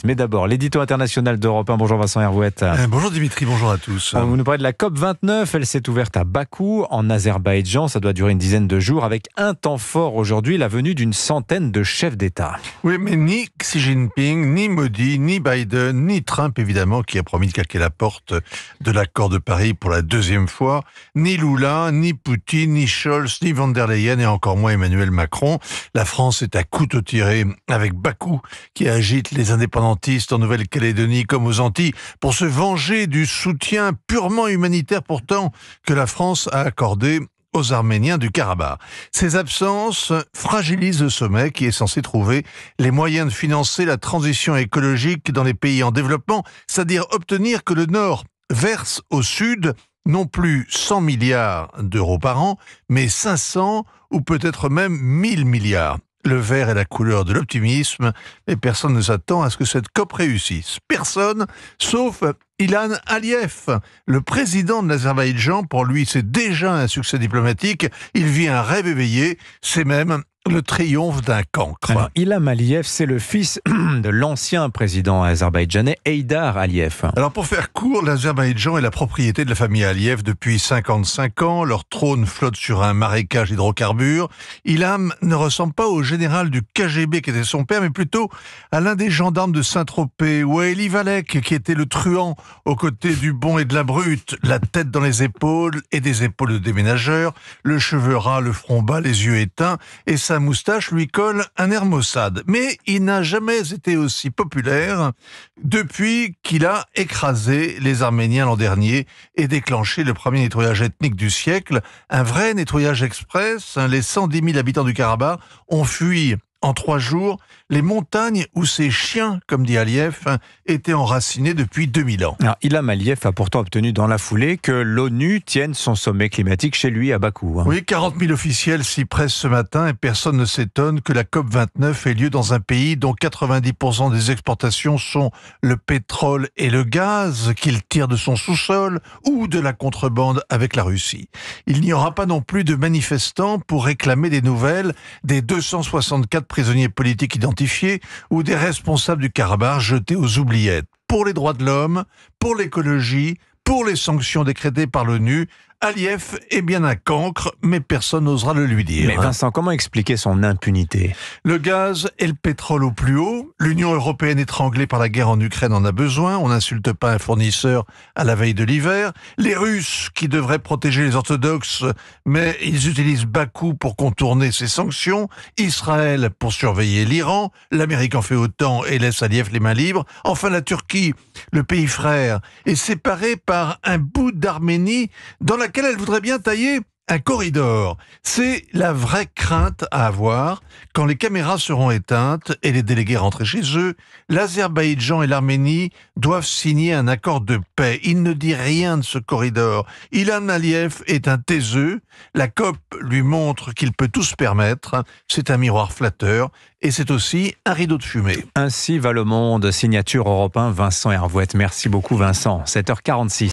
Mais d'abord, l'édito international d'Europe 1. Bonjour Vincent Hervouette. Bonjour Dimitri, bonjour à tous. Vous nous parlez de la COP29. Elle s'est ouverte à Bakou, en Azerbaïdjan. Ça doit durer une dizaine de jours, avec un temps fort aujourd'hui, la venue d'une centaine de chefs d'État. Oui, mais ni Xi Jinping, ni Modi, ni Biden, ni Trump, évidemment, qui a promis de claquer la porte de l'accord de Paris pour la deuxième fois, ni Lula, ni Poutine, ni Scholz, ni von der Leyen, et encore moins Emmanuel Macron. La France est à couteau tiré avec Bakou, qui agite les indépendantistes en Nouvelle-Calédonie comme aux Antilles pour se venger du soutien purement humanitaire pourtant que la France a accordé aux Arméniens du Karabakh. Ces absences fragilisent le sommet qui est censé trouver les moyens de financer la transition écologique dans les pays en développement, c'est-à-dire obtenir que le Nord verse au Sud non plus 100 milliards d'euros par an, mais 500 ou peut-être même 1000 milliards. Le vert est la couleur de l'optimisme, mais personne ne s'attend à ce que cette COP réussisse. Personne, sauf Ilham Aliyev, le président de l'Azerbaïdjan. Pour lui, c'est déjà un succès diplomatique. Il vit un rêve éveillé. C'est même le triomphe d'un cancre. Alors, Ilham Aliyev, c'est le fils de l'ancien président azerbaïdjanais Heydar Aliyev. Alors pour faire court, l'Azerbaïdjan est la propriété de la famille Aliyev depuis 55 ans. Leur trône flotte sur un marécage d'hydrocarbures. Ilham ne ressemble pas au général du KGB qui était son père, mais plutôt à l'un des gendarmes de Saint-Tropez, ou à Elie Valek qui était le truand aux côtés du bon et de la brute, la tête dans les épaules et des épaules de déménageur, le cheveu ras, le front bas, les yeux éteints, et sa moustache lui colle un air maussade. Mais il n'a jamais été aussi populaire depuis qu'il a écrasé les Arméniens l'an dernier et déclenché le premier nettoyage ethnique du siècle, un vrai nettoyage express. Les 110 000 habitants du Karabakh ont fui en 3 jours les montagnes où ces chiens, comme dit Aliyev, étaient enracinés depuis 2000 ans. Alors, Ilham Aliyev a pourtant obtenu dans la foulée que l'ONU tienne son sommet climatique chez lui à Bakou. Oui, 40 000 officiels s'y pressent ce matin et personne ne s'étonne que la COP29 ait lieu dans un pays dont 90% des exportations sont le pétrole et le gaz qu'il tire de son sous-sol ou de la contrebande avec la Russie. Il n'y aura pas non plus de manifestants pour réclamer des nouvelles des 264 prisonniers politiques identifiés ou des responsables du Karabakh jetés aux oubliettes. Pour les droits de l'homme, pour l'écologie, pour les sanctions décrétées par l'ONU, Aliyev est bien un cancre, mais personne n'osera le lui dire. Mais Vincent, comment expliquer son impunité ? Le gaz et le pétrole au plus haut, l'Union européenne étranglée par la guerre en Ukraine en a besoin, on n'insulte pas un fournisseur à la veille de l'hiver, les Russes qui devraient protéger les orthodoxes, mais ils utilisent Bakou pour contourner ces sanctions, Israël pour surveiller l'Iran, l'Amérique en fait autant et laisse Aliyev les mains libres, enfin la Turquie, le pays frère, est séparé par un bout d'Arménie dans laquelle elle voudrait bien tailler un corridor. C'est la vraie crainte à avoir quand les caméras seront éteintes et les délégués rentrés chez eux. L'Azerbaïdjan et l'Arménie doivent signer un accord de paix. Il ne dit rien de ce corridor. Ilham Aliyev est un taiseux. La COP lui montre qu'il peut tout se permettre. C'est un miroir flatteur et c'est aussi un rideau de fumée. Ainsi va le monde. Signature Europe 1, Vincent Hervouette. Merci beaucoup Vincent. 7h46.